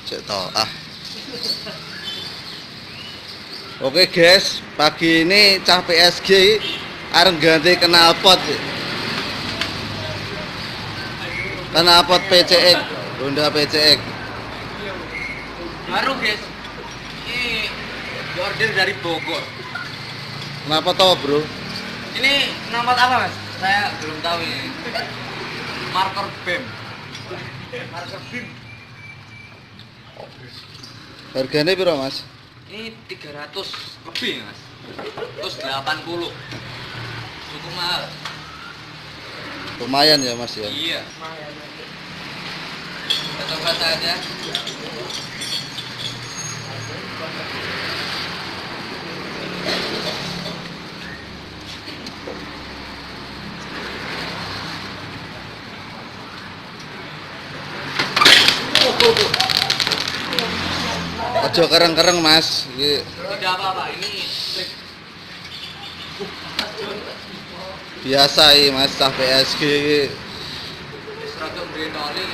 Cek toh. Oke guys, pagi ini cah PSG areng ganti knalpot. Knalpot PCX, Honda PCX. Baru guys, ini order dari Bogor. Kenapa toh bro? Ini knalpot apa mas? Saya belum tahu ini. Marker BEM. Marker BEM. Harganya berapa mas? Ini 300 lebih mas. Terus 80. Cukup mahal. Lumayan ya mas ya. Iya. Kita coba saja. Ojo kereng-kereng mas. Tidak apa-apa, ini slip. Biasa ini mas cah PSG. Seragam Brennoli.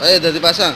Ayo udah dipasang.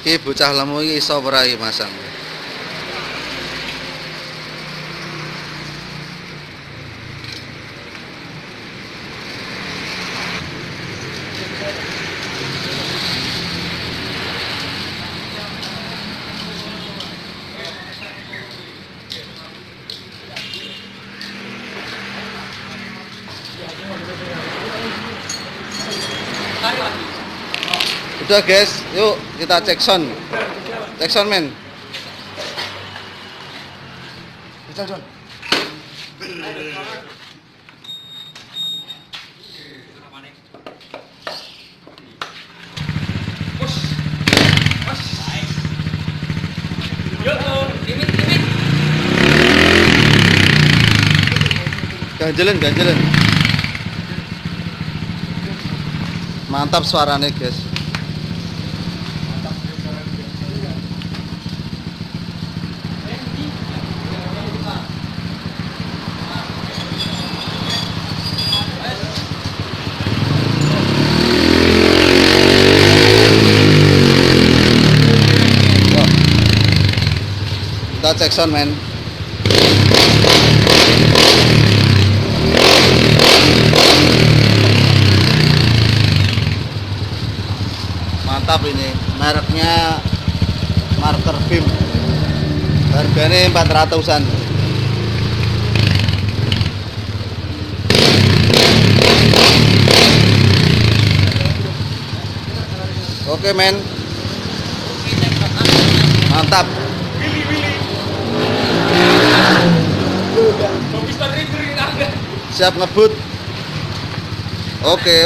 Ki bocah lemu iki iso ora iki masang. Udah guys, yuk kita cek sound. Cek sound men. Cek sound. Ganjelen. Mantap suaranya guys. Kita cek sound men. Mantap ini, mereknya Marker BEM. Harganya 400-an. Oke men. Mantap. Siap ngebut. Oke.